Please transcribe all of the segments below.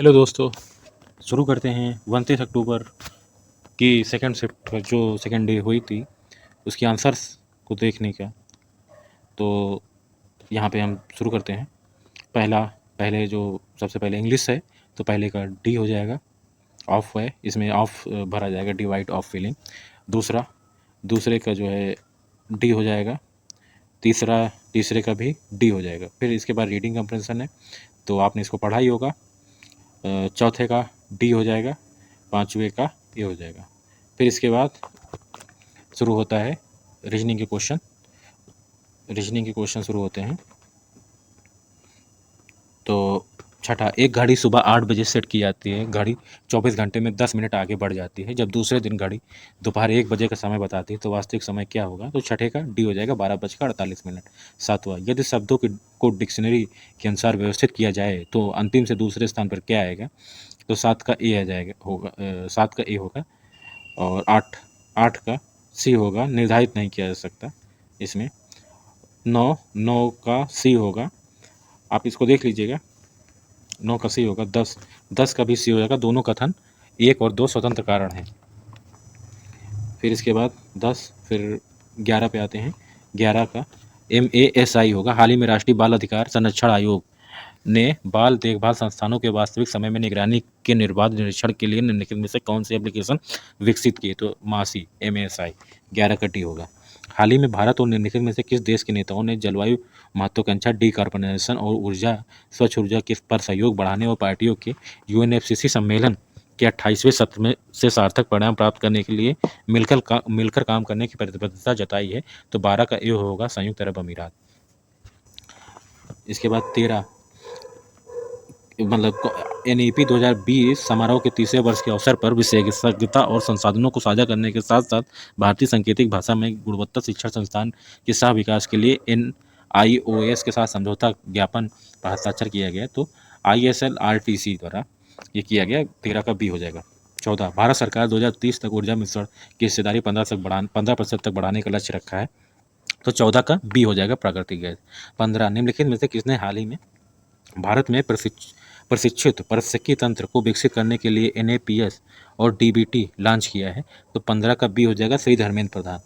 Hello दोस्तों। शुरू करते हैं 29 अक्टूबर की सेकंड शिफ्ट जो सेकंड डे हुई थी उसकी आंसर्स को देखने का। तो यहाँ पे हम शुरू करते हैं। पहले जो सबसे पहले इंग्लिश है तो पहले का डी हो जाएगा। ऑफ है, इसमें ऑफ भरा जाएगा, डिवाइड ऑफ फीलिंग। दूसरे का जो है डी हो जाएगा। तीसरे का भी डी हो जाएगा। फिर इसके बाद रीडिंग कंप्रेंशन है तो आपने इसको पढ़ा ही होगा। चौथे का डी हो जाएगा, पांचवे का ए हो जाएगा। फिर इसके बाद शुरू होता है रीजनिंग के क्वेश्चन शुरू होते हैं। तो छठा, एक घड़ी सुबह 8 बजे सेट की जाती है। घड़ी 24 घंटे में 10 मिनट आगे बढ़ जाती है। जब दूसरे दिन घड़ी दोपहर 1 बजे का समय बताती है तो वास्तविक समय क्या होगा? तो छठे का डी हो जाएगा, 12:48। सातवां, यदि शब्दों को डिक्शनरी के अनुसार व्यवस्थित किया जाए तो अंतिम से दूसरे स्थान पर क्या आएगा? तो 7 का ए आ जाएगा, होगा 7 का ए होगा। और 8 का सी होगा, निर्धारित नहीं किया जा सकता इसमें। 9 का सी होगा, आप इसको देख लीजिएगा। 9 का सी होगा। 10 का भी सी हो जाएगा। दोनों कथन 1 और 2 स्वतंत्र कारण हैं। फिर इसके बाद 10, फिर 11 पे आते हैं। 11 का MASI होगा। हाल ही में राष्ट्रीय बाल अधिकार संरक्षण आयोग ने बाल देखभाल संस्थानों के वास्तविक समय में निगरानी के निर्बाध निरीक्षण के लिए निम्नलिखित में से कौन सी एप्लीकेशन विकसित की? तो मासी, MASI। 11 का डी होगा। हाल ही में भारत और निम्नलिखित में से किस देश के नेताओं ने जलवायु महत्वाकांक्षा, डीकार्बोनाइजेशन और स्वच्छ ऊर्जा के पर सहयोग बढ़ाने और पार्टियों के UNFCCC सम्मेलन के 28वें सत्र में से सार्थक परिणाम प्राप्त करने के लिए मिलकर काम करने की प्रतिबद्धता जताई है? तो 12 का ए होगा, संयुक्त अरब अमीरात। इसके बाद 13, मतलब NEP 2020 समारोह के तीसरे वर्ष के अवसर पर विशेषज्ञता और संसाधनों को साझा करने के साथ साथ भारतीय सांकेतिक भाषा में गुणवत्ता शिक्षण संस्थान के सह विकास के लिए NIOS के साथ समझौता ज्ञापन पर हस्ताक्षर किया गया। तो ISLRTC द्वारा ये किया गया। 13 का बी हो जाएगा। 14, भारत सरकार 2030 तक ऊर्जा मिश्रण की हिस्सेदारी 15% तक बढ़ाने का लक्ष्य रखा है। तो 14 का बी हो जाएगा, प्राकृतिक गैस। 15, निम्नलिखित में से किसने हाल ही में भारत में प्रशिक्षित पारिस्थितिकी तंत्र को विकसित करने के लिए NAPS और DBT लॉन्च किया है? तो 15 का बी हो जाएगा, श्री धर्मेंद्र प्रधान।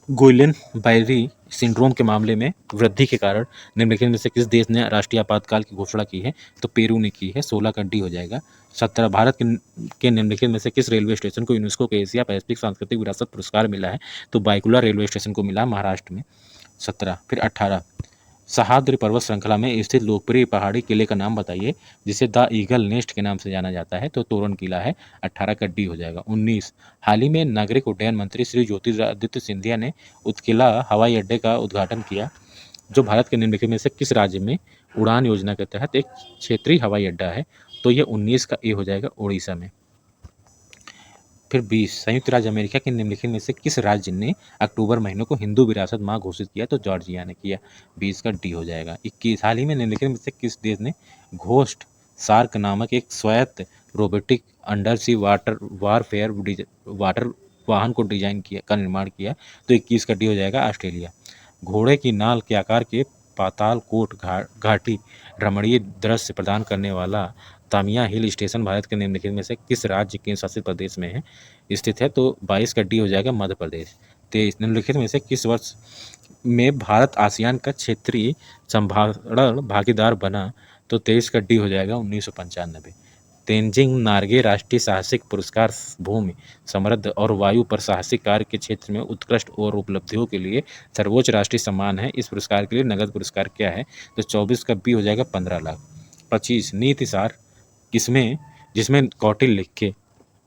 गुइलेन बैरी सिंड्रोम के मामले में वृद्धि के कारण निम्नलिखित में से किस देश ने राष्ट्रीय आपातकाल की घोषणा की है? तो पेरू ने की है। 16 का डी हो जाएगा। 17, भारत के निम्नलिखित में से किस रेलवे स्टेशन को यूनेस्को के एशिया पैसिफिक सांस्कृतिक विरासत पुरस्कार मिला है? तो बाइकुला रेलवे स्टेशन को मिला, महाराष्ट्र में। 17, फिर 18, सह्याद्री पर्वत श्रृंखला में स्थित लोकप्रिय पहाड़ी किले का नाम बताइए जिसे द ईगल नेस्ट के नाम से जाना जाता है? तो तोरण किला है। 18 का डी हो जाएगा। 19, हाल ही में नागरिक उड्डयन मंत्री श्री ज्योतिरादित्य सिंधिया ने उत्किला हवाई अड्डे का उद्घाटन किया, जो भारत के निम्नलिखित में से किस राज्य में उड़ान योजना के तहत एक क्षेत्रीय हवाई अड्डा है? तो ये 19 का ए हो जाएगा, उड़ीसा में। फिर 20, संयुक्त राज्य अमेरिका के निम्नलिखित में से किस राज्य ने अक्टूबर महीने को हिंदू विरासत माह घोषित किया? तो जॉर्जिया ने किया। 20 का डी हो जाएगा। 21, हाल ही में निम्नलिखित में से किस देश ने घोस्ट सार्क नामक एक स्वायत्त रोबोटिक अंडरसी वाटर वाहन को डिजाइन किया का निर्माण किया? तो 21 का डी हो जाएगा, ऑस्ट्रेलिया। घोड़े की नाल के आकार के पातालकोट घाटी रमणीय दृश्य प्रदान करने वाला तामिया हिल स्टेशन भारत के निम्नलिखित में से किस राज्य केंद्र शासित प्रदेश में है स्थित है? तो 22 का डी हो जाएगा, मध्य प्रदेश। 23, निम्नलिखित में से किस वर्ष में भारत आसियान का क्षेत्रीय संभाषण भागीदार बना? तो 23 का डी हो जाएगा, 1995। तेंजिंग नार्गे राष्ट्रीय साहसिक पुरस्कार भूमि, समृद्ध और वायु पर साहसिक कार्य के क्षेत्र में उत्कृष्ट और उपलब्धियों के लिए सर्वोच्च राष्ट्रीय सम्मान है। इस पुरस्कार के लिए नगद पुरस्कार क्या है? तो 24 का बी हो जाएगा, 15 लाख। 25, नीति सार किसमें जिसमें कौटिल्य के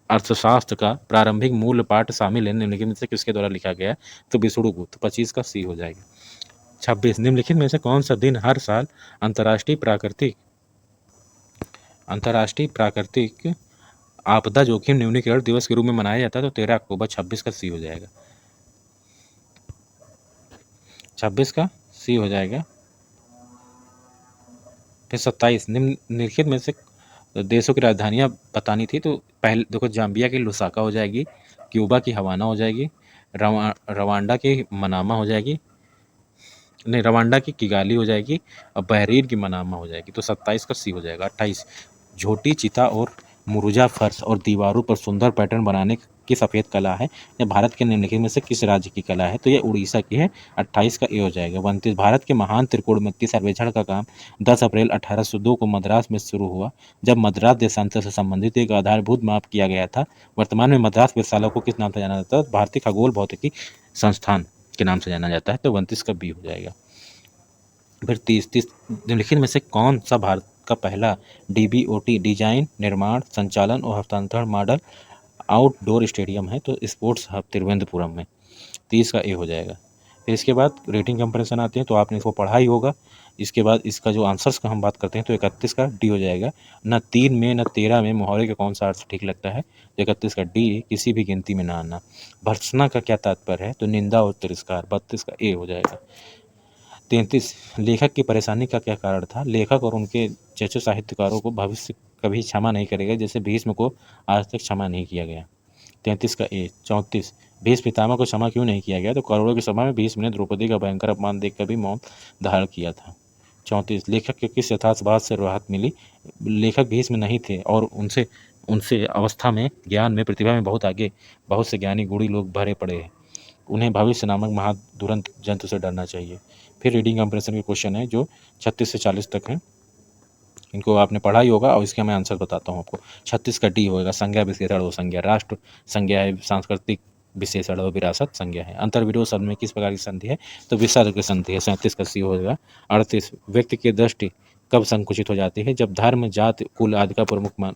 अर्थशास्त्र का प्रारंभिक मूल पाठ शामिल है, निम्नलिखित में से किसके द्वारा लिखा गया? तो विष्णुगुप्त। 25 का सी हो जाएगा। 26, निम्नलिखित में से कौन सा दिन हर साल अंतर्राष्ट्रीय प्राकृतिक आपदा जोखिम न्यूनीकरण दिवस के रूप में मनाया जाता है? तो 13 अक्टूबर। 26 का सी हो जाएगा। 26 का सी हो जाएगा। फिर 27, निम्नलिखित में से देशों की राजधानियां बतानी थी, तो पहले देखो, जाम्बिया की लुसाका हो जाएगी, क्यूबा की हवाना हो जाएगी, रवांडा की मनामा हो जाएगी, नहीं, रवांडा की किगाली हो जाएगी और बहरीन की मनामा हो जाएगी, तो 27 का सी हो जाएगा। 28 झोटी, चिता और मुरुजा फर्श और दीवारों पर सुंदर पैटर्न बनाने की सफ़ेद कला है, यह भारत के निम्नलिखित में से किस राज्य की कला है? तो ये उड़ीसा की है। 28 का ए हो जाएगा। 29 भारत के महान त्रिकोणमितीय सर्वेक्षण का काम 10 अप्रैल 1802 को मद्रास में शुरू हुआ, जब मद्रास देशांतर से संबंधित एक आधारभूत माप किया गया था। वर्तमान में मद्रास वेधशाला को किस नाम से जाना जाता है? भारतीय खगोल भौतिकी संस्थान के नाम से जाना जाता है, तो 29 का बी हो जाएगा। फिर 30 निम्नलिखित में से कौन सा भारत का पहला डीबीओटी डिजाइन, निर्माण, संचालन और हस्तांतरण मॉडल आउटडोर स्टेडियम है? तो स्पोर्ट्स हब तिरुवनंतपुरम में। 30 का ए हो जाएगा। फिर इसके बाद रेटिंग कंपैरिजन आते हैं, तो आपने इसको पढ़ा ही होगा। इसके बाद इसका जो आंसर्स का हम बात करते हैं, तो 31 का डी हो जाएगा। न 3 में न 13 में मोहावरे का कौन सा अर्थ ठीक लगता है? 31 का डी, किसी भी गिनती में ना आना। भर्त्सना का क्या तात्पर्य है? तो निंदा और तिरस्कार। 32 का ए हो जाएगा। 33 लेखक की परेशानी का क्या कारण था? लेखक और उनके चेचो साहित्यकारों को भविष्य कभी क्षमा नहीं करेगा, जैसे भीष्म को आज तक क्षमा नहीं किया गया। 33 का ए। 34 भीष्म पितामह को क्षमा क्यों नहीं किया गया? तो करोड़ों की सभा में भीष्म ने द्रौपदी का भयंकर अपमान देखकर भी मौन धारण किया था। 34 लेखक के किस यथार्थवाद से राहत मिली? लेखक भीष्म नहीं थे और उनसे उनसे अवस्था में, ज्ञान में, प्रतिभा में बहुत आगे बहुत से ज्ञानी गुणी लोग भरे पड़े हैं। उन्हें भविष्य नामक महादुरंत जंतु से डरना चाहिए। फिर रीडिंग कंप्रेशन के क्वेश्चन है जो 36 से 40 तक हैं, इनको आपने पढ़ा ही होगा और इसका मैं आंसर बताता हूँ आपको। 36 का डी होगा। संज्ञा, विशेषण और संज्ञा। राष्ट्र संज्ञा है, सांस्कृतिक विशेषण और विरासत संज्ञा है। अंतर्विरोध शब्द में किस प्रकार की संधि है? तो विसर्ग की संधि है। 37 का सी होगा। 38 व्यक्ति की दृष्टि कब संकुचित हो जाती है? जब धर्म, जाति, कुल आदि का प्रमुख मान